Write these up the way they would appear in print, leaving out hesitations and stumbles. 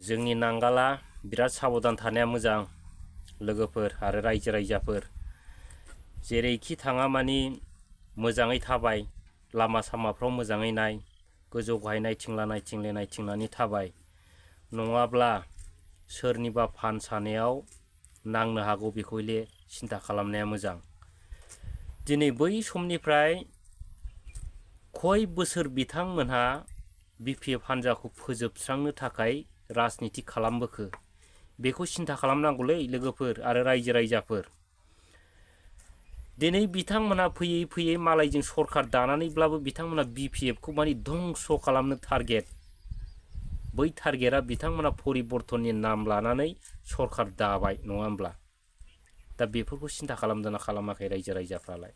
जोंनि नांगाला बिराद साबधान थानाया मोजां लोगोफोर आरो रायजो राजाफोर जेरैखि थाङा मानि मोजाङै थाबाय लामा सामाफ्राव मोजाङै नाय गोजौ गाहाय नायथिंनानै थाबाय नङाब्ला सोरनिबा फान सानायाव नांनो हागौ बेखौ सिन्था खालामनाया मोजां। दिनै बै समनिफ्राय खय बोसोर बिथांमोनहा बिपिएफ हान्जाखौ फोजोबस्रांनो थाखाय राजनिति खालामबोखो बेखौ सिन्था खालामनांगौलै लोगोफोर आरो रायजो राजाफोर। दिनै बिथांमोनहा फैयै फैयै मालायजों सरखार दानानैब्लाबो बिथांमोनहा बिपिएफखौ माने धंस' खालामनो टारगेट बै टारगेटआ बिथांमोनहा परिबर्तननि नाम लानानै सरखार दाबाय नङा होमब्ला? दा बेफोरखौ सिन्था खालामदोंना खालामाखै रायजो राजाफ्रालाय?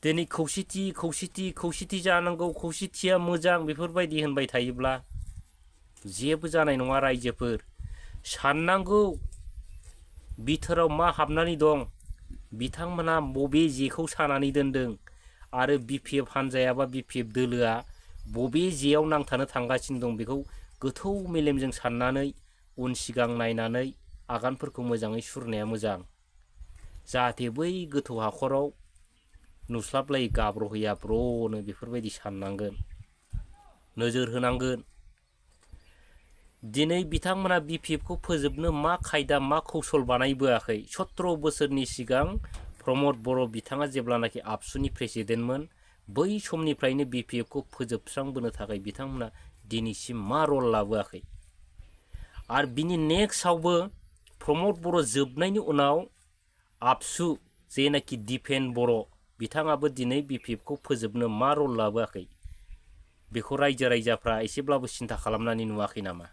दिनै खौसेथि जानांगौ खौसेथिया मोजां बेफोरबायदि होनबाय थायोब्ला जेबो जानाय नङा रायजोफोर। साननांगौ बिथोराव मा हाबनानै दं बिथांमोना बबे जेखौ सानानै दोनदों आरो बिपिएफ हान्जाया बा बिपिएफ दोलोआ बबे जेयाव नांथानो थांगासिनो दं बेखौ गोथौ मेलेमजों साननानै उन सिगां नायनानै आगानफोरखौ मोजाङै सुरनाया मोजां। जाहाथे बै गोथौ हाखराव नुस्लाबलायै गाब्र'हैया ब्र'नो बेफोरबायदि साननांगोन नोजोर होनांगोन। दिनै बिथांमोना बिपिएफखौ फोजोबनो मा खायदा मा कौशल बानायबोआखै। 17 बोसोरनि सिगां प्रमद बर' बिथाङा जेब्लानाखि आबसुनि प्रेसिडेन्टमोन बै समनिफ्रायनो बिपिएफखौ फोजोबस्रांबोनो थाखाय बिथांमोना दिनैसिम मा रल लाबोआखै। आरो बिनि नेक्स्टआवबो प्रमद बर' जोबनायनि उनाव आबसु जेनाखि दिपेन बर' बिथाङाबो दिनै बिपिएफखौ फोजोबनो मा रल लाबोआखै बेखौ रायजो राजाफ्रा एसेब्लाबो सिन्था खालामनानै नुवाखै नामा?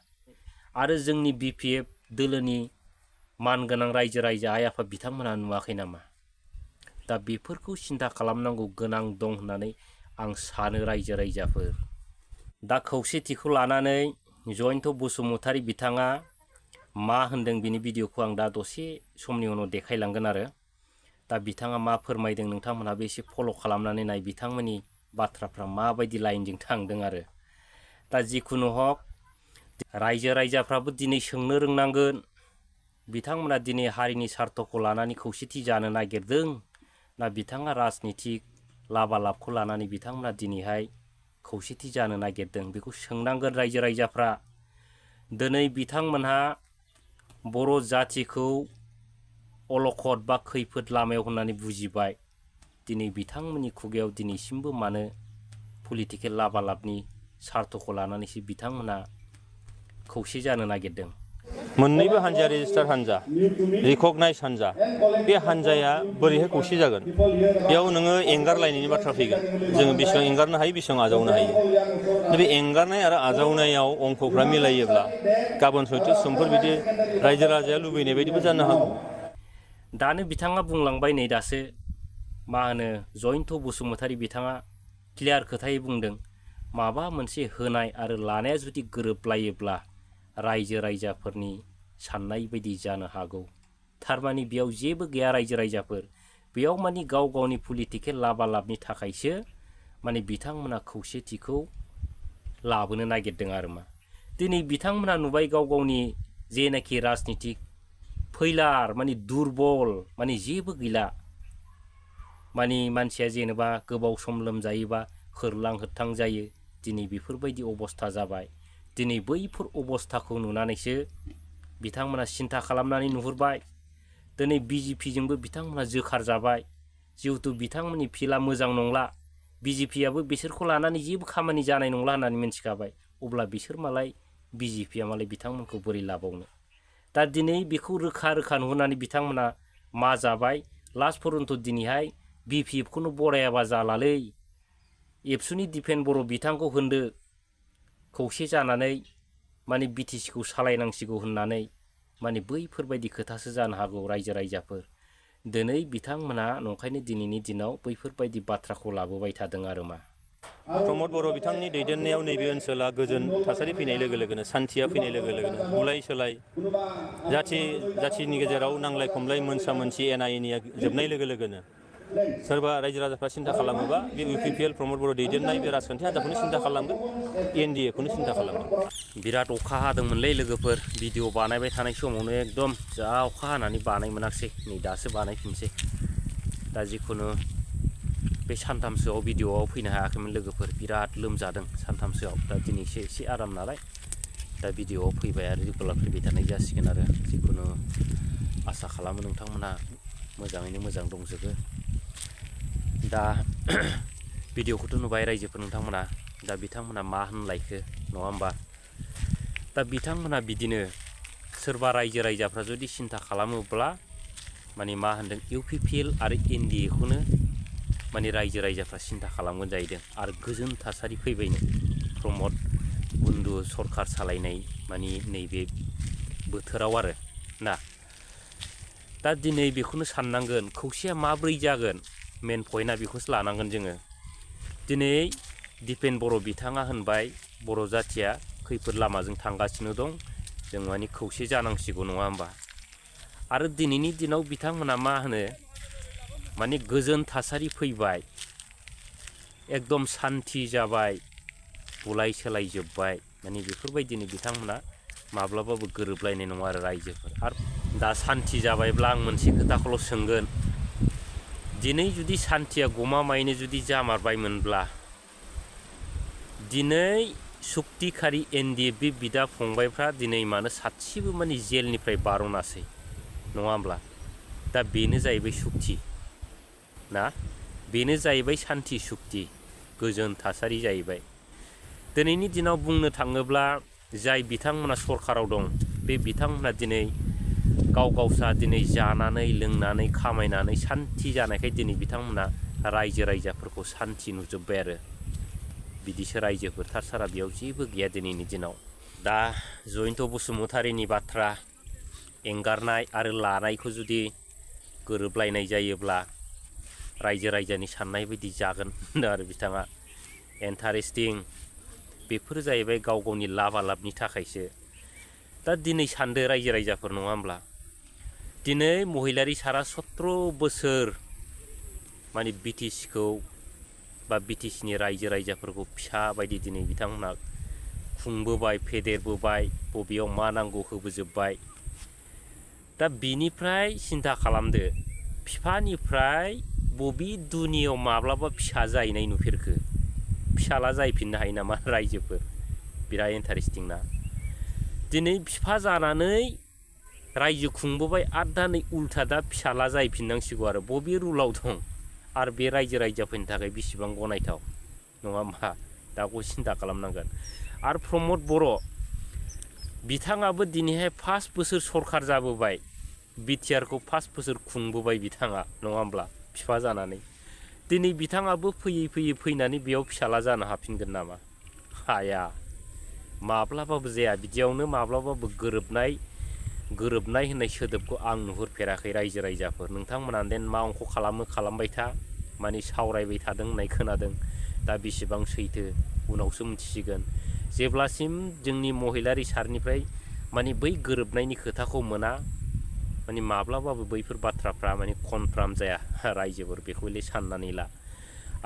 आरो जोंनि बिपिएफ दोलोनि मानगोनां रायजो राजा आइ आफा बिथांमोनहा नुवाखै नामा? दा बेफोरखौ सिन्था खालामनांगौ गोनां दं होननानै आं सानो रायजो राजाफोर। दा खौसेथिखौ लानानै जयन्त बसुमतारी बिथाङा मा होनदों बिनि भिडिअखौ आं दा दसे समनि उनाव देखायलांगोन आरो दा बिथाङा मा फोरमायदों नोंथांमोनहाबो एसे फल' खालामनानै नाय बिथांमोननि बाथ्राफ्रा माबायदि लाइनजों थांदों आरो। दा जिखुनु हक रायजो राजाफ्राबो दिनै सोंनो रोंनांगोन बिथांमोना दिनै हारिनि सार्थखौ लानानै खौसेथि जानो नागिरदों ना बिथाङा राजनितिक लाबालाबखौ लानानै बिथांमोना दिनैहाय खौसेथि जानो नागिरदों बेखौ सोंनांगोन रायजो राजाफ्रा। दिनै बिथांमोनहा बर' जाथिखौ अलखद बा खैफोद लामायाव होननानै बुजिबाय। दिनै बिथांमोननि खुगायाव दिनैसिमबो मानो पलिटिकेल लाबालाबनि सार्थखौ लानानैसो बिथांमोना खौसे जानो नागिरदों। मोननैबो हान्जाया रेजिस्टार हान्जा रिकगनाइज हान्जा बे हान्जाया बोरैहाय खौसे जागोन बेयाव नोङो एंगारलायनायनि बाथ्रा फैगोन। जोङो बेसेबां एंगारनो हायो बेसेबां आजावनो हायो। बे एंगारनाय आरो आजावनायाव अंकफ्रा मिलायोब्ला गाबोन सयथ' समफोर बिदि रायजो राजाया लुबैनाय बायदिबो जानो हागौ। दानो बिथाङा बुंलांबाय नै दासो मा होनो जयन्त बसुमतारी बिथाङा क्लियार खोथायै बुंदों माबा मोनसे होनाय आरो लानाया जुदि गोरोबलायोब्ला रायजो राजाफोरनि साननाय बायदि जानो हागौ। थारमानि बेयाव जेबो गैया रायजो राजाफोर बेयाव मानि गाव गावनि पलिटिकेल लाबालाबनि थाखायसो माने बिथांमोना खौसेथिखौ लाबोनो नागिरदों आरो मा। दिनै बिथांमोना नुबाय गाव गावनि जेनाखि राजनितिक फैलार माने दुरबल माने जेबो गैला। माने मानसिया जेनेबा गोबाव सम लोमजायोबा होरलां होथां जायो दिनै बेफोरबायदि अबस्था जाबाय। दिनै बैफोर अबस्थाखौ नुनानैसो बिथांमोना सिन्था खालामनानै नुहुरबाय। दिनै बिजेपिजोंबो बिथांमोना जोखार जाबाय जिहेथु बिथांमोननि फिल्डआ मोजां नंला बिजेपियाबो बिसोरखौ लानानै जेबो खामानि जानाय नंला होननानै मिन्थिखाबाय। अब्ला बिसोर मालाय बिजेपिया मालाय बिथांमोनखौ बोरै लाबावनो। दा दिनै बेखौ रोखा रोखा नुहुरनानै बिथांमोना मा जाबाय लास्ट पर्यन्त दिनैहाय बिपिएफखौनो बरायाबा जालालै एबसुनि दिपेन बर' बिथांखौ होनदो खौसे जानानै माने बिटिसिखौ सालायनांसिगौ होननानै माने बैफोरबायदि खोथासो जानो हागौ रायजो राजाफोर। दिनै बिथांमोना नंखायनो दिनैनि दिनाव बैफोरबायदि बाथ्राखौ लाबोबाय थादों आरो मा। प्रमद बर' बिथांनि दैदेननायाव नैबे ओनसोला गोजोन थासारि फैनाय लोगो लोगोनो सान्थिया फैनाय लोगो लोगोनो बुलाय सोलाय जाथिनि गेजेराव नांलाय खमलाय मोनसा मोनसि एना एनिया जोबनाय लोगो लोगोनो सोरबा रायजो राजाफ्रा सिन्था खालामोबा बे UPPL प्रमद बर' दैदेननाय बे राजखान्थि हान्जाखौनो सिन्था खालामगोन, NDA खौनो सिन्था खालामगोन। बिराद अखा हादोंमोनलै लोगोफोर, भिडिअ बानायबाय थानाय समावनो एकदम जा अखा हानानै बानाय मोनाखिसै, नै दासो बानायफिनसै। दा जिखुनु बे सानथामसोआव भिडिअआव फैनो हायाखैमोन लोगोफोर, बिराद लोमजादों सानथामसोआव। दा दिनैसो एसे आराम नालाय दा भिडिअआव फैबाय आरो रेगुलार फैबाय थानाय जासिगोन आरो। जिखुनु आसा खालामो नोंथांमोना मोजाङैनो मोजां दंजोबो। दा भिडिअखौथ' नुबाय रायजोफोर नोंथांमोना, दा बिथांमोना मा होनलायखो नङा होमबा? दा बिथांमोना बिदिनो सोरबा रायजो राजाफ्रा जुदि सिन्था खालामोब्ला माने मा होनदों UPPL आरो NDA खौनो माने रायजो राजाफ्रा सिन्था खालामगोन जाहैदों। आरो गोजोन थासारि फैबायनो प्रमद बन्दु सरखार सालायनाय माने नैबे बोथोराव आरो ना। दा दिनै बेखौनो साननांगोन खौसेया माब्रै जागोन, मेन पइन्टआ बेखौसो लानांगोन जोङो। दिनै दिपेन बर' बिथाङा होनबाय बर' जाथिया खैफोद लामाजों थांगासिनो दं, जों माने खौसे जानांसिगौ नङा होमबा? आरो दिनैनि दिनाव बिथांमोना मा होनो माने गोजोन थासारि फैबाय, एकदम सान्थि जाबाय, बुलाय सोलाय जोब्बाय, माने बेफोरबायदिनो बिथांमोना माब्लाबाबो गोरोबलायनाय नङा आरो रायजोफोर। आरो दा सान्थि जाबायब्ला आं मोनसे खोथाखौल' सोंगोन, दिनै जुदि सान्थिया गमामायैनो जुदि जामारबायमोनब्ला दिनै सुक्तिखारि NDA बे बिदा फंबायफ्रा दिनै मानो सासेबो माने जेलनिफ्राय बार'नासै नङा होमब्ला? दा बेनो जाहैबाय सुक्ति ना, बेनो जाहैबाय सान्थि सुक्ति, गोजोन थासारि जाहैबाय। दिनैनि दिनाव बुंनो थाङोब्ला जाय बिथांमोना सरखाराव दं बे बिथांमोना दिनै गाव गावसा दिनै जानानै लोंनानै खामायनानै सान्थि जानायखाय दिनै बिथांमोना रायजो राजाफोरखौ सान्थि नुजोब्बाय आरो। बिदिसो रायजोफोर, थार-सारा बेयाव जेबो गैया दिनैनि दिनाव। दा जयन्त बसुमतारीनि बाथ्रा एंगारनाय आरो लानायखौ जुदि गोरोबलायनाय जायोब्ला रायजो राजानि साननाय बायदि जागोन होनदों आरो बिथाङा। इन्टारेस्टिं, बेफोर जाहैबाय गाव गावनि लाबालाबनि थाखायसो। दा दिनै सानदो रायजो राजाफोर नङा होमब्ला? दिनै महिलारि सारा 17 बोसोर माने BTC-खौ बा BTC-नि रायजो राजाफोरखौ फिसा बायदि दिनै बिथांमोना खुंबोबाय, फेदेरबोबाय, बबेयाव मा नांगौ होबोजोब्बाय। दा बिनिफ्राय सिन्था खालामदो, बिफानिफ्राय बबे दुनियाव माब्लाबा फिसा जाहैनाय नुफेरखो? फिसाला जाहैफिननो हायो नामा रायजोफोर? बिराद इन्टारेस्टिं ना। दिनै बिफा जानानै रायजो खुंबोबाय आरो दा नै उल्था दा फिसाला जाहैफिननांसिगौ आरो बबे रुलाव दं? आरो बे रायजो राजाफोरनि थाखाय बेसेबां गनायथाव नङा होमबा? दाखौ सिन्था खालामनांगोन। आरो प्रमद बर' बिथाङाबो दिनैहाय 5 बोसोर सरखार जाबोबाय, BTR-खौ 5 बोसोर खुंबोबाय बिथाङा नङा होमब्ला बिफा जानानै। दिनै बिथाङाबो फैयै फैयै फैनानै बेयाव फिसाला जानो हाफिनगोन नामा? हाया, माब्लाबाबो जाया। बिदियावनो माब्लाबाबो गोरोबनाय होननाय सोदोबखौ आं नुहुरफेराखै रायजो राजाफोर। नोंथांमोना देन मा अंख खालामो खालामबाय था, माने सावरायबाय थादों होननाय खोनादों। दा बेसेबां सैथो उनावसो मिथिसिगोन। जेब्लासिम जोंनि महिलारि सारनिफ्राय माने बै गोरोबनायनि खोथाखौ मोना, माने माब्लाबाबो बैफोर बाथ्राफ्रा माने कनफ्राम जाया रायजोफोर, बेखौ हले साननानै ला।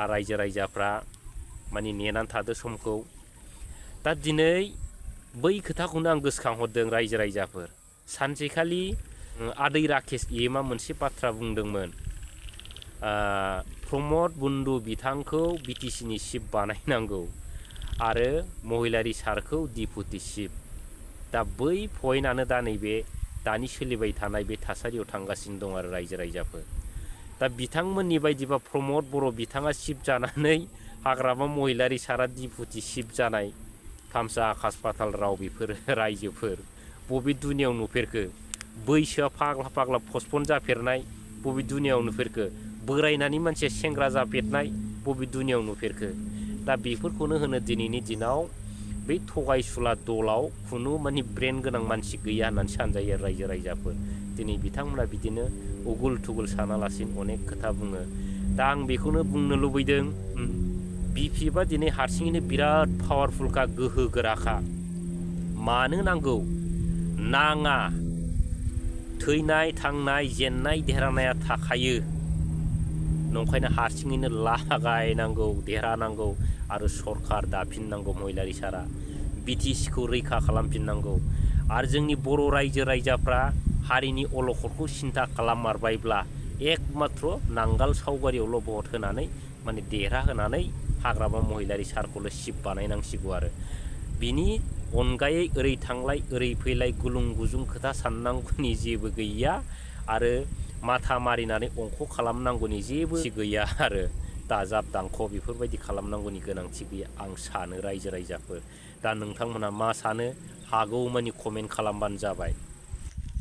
आरो रायजो राजाफ्रा माने नेनानै थादो समखौ। दा दिनै बै खोथाखौनो आं गोसोखांहरदों रायजो राजाफोर। सानसेखालि आदै राकेश इएमआ मोनसे बाथ्रा बुंदोंमोन, प्रमद बन्दु बिथांखौ BTC-नि चिफ बानायनांगौ आरो महिलारि सारखौ डिपुटि चिफ। दा बै पइन्टआनो दा नैबे दानि सोलिबाय थानाय बे थासारियाव थांगासिनो दं आरो रायजो राजाफोर। दा बिथांमोननि बायदिबा प्रमद बर' बिथाङा चिफ जानानै हाग्रामा महिलारि सारा डिपुटि चिफ जानाय, खामसा आकाश पाताल राव बेफोर रायजोफोर बबे दुनियाव नुफेरखो? बैसोआ फाग्ला फाग्ला पस्टपन जाफेरनाय बबे दुनियाव नुफेरखो? बोरायनानै मानसिया सेंग्रा जाफेरनाय बबे दुनियाव नुफेरखो? दा बेफोरखौनो होनो दिनैनि दिनाव बै थगायसुला दलाव खुनु माने ब्रेन गोनां मानसि गैया होननानै सानजायो आरो रायजो राजाफोर। दिनै बिथांमोना बिदिनो उगुल थुगुल सानालासिनो अनेक खोथा बुङो। दा आं बेखौनो बुंनो लुबैदों, BPF-आ दिनै हारसिङैनो बिराद पावारफुलखा, गोहो गोराखा। मानो नांगौ? नाङा। थैनाय थांनाय जेननाय देरहानाया थाखायो नंखायनो हारसिङैनो लागायनांगौ देरहानांगौ आरो सरखार दाफिननांगौ महिलारि सारा बिटिसिखौ रैखा खालामफिननांगौ आरो जोंनि बर' रायजो राजाफ्रा हारिनि अलखदखौ सिन्था खालाममारबायब्ला एकमात्र नांगाल सावगारियावल' भट होनानै माने देरहाहोनानै हाग्रामा महिलारि सारखौल' सिप बानायनांसिगौ आरो बिनि अनगायै ओरै थांलाय ओरै फैलाय गुलुं गुजुं खोथा साननांगौनि जेबो गैया आरो माथा मारिनानै अंख खालामनांगौनि जेबो गैया आरो दाजाब दांख बेफोरबायदि खालामनांगौनि गोनांथि गैया आं सानो रायजो राजाफोर दा नोंथांमोना मा सानो हागौमानि कमेन्ट खालामबानो जाबाय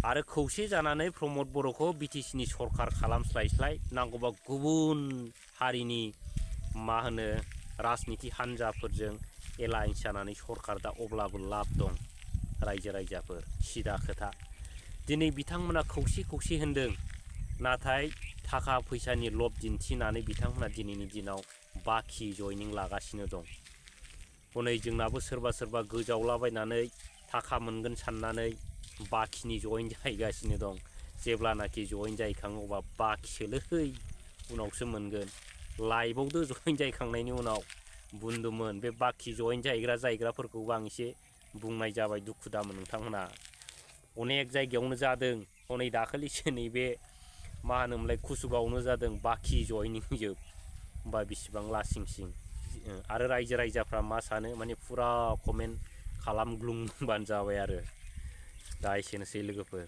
आरो खौसे जानानै प्रमद बर'खौ बिटिसिनि सरखार खालामस्लायस्लाय नांगौबा गुबुन हारिनि मा होनो राजनिति हान्जाफोरजों एलायन्स जानानै सरखार दा अब्लाबो लाब दं रायजो राजाफोर सिदा खोथा दिनै बिथांमोना खौसे खौसे होनदों नाथाय थाखा फैसानि लब दिन्थिनानै बिथांमोना दिनैनि दिनाव बाखि जयनिं लागासिनो दं हनै जोंनाबो सोरबा सोरबा गोजावलाबायनानै थाखा मोनगोन साननानै बाखिनि जइन जाहैगासिनो दं जेब्लानाखि जइन जाहैखाङो अब्ला बाखिसोलै उनावसो मोनगोन लाइभआवदो जइन जाहैखांनायनि उनाव बुंदोंमोन बे बाखि जइन जाहैग्राफोरखौबो आं एसे बुंनाय जाबाय दुखु दामोन नोंथांमोना अनेक जायगायावनो जादों हनै दाखालिसो नैबे मा होनोमोनलाय कुसुगावनो जादों बाखि जयनिं जोब होमबा बिसिबां लासिंसिं आरो रायजो राजाफ्रा मा सानो माने फुरा कमेन्ट खालामग्लुंबानो जाबाय आरो दा एसेनोसै लोगोफोर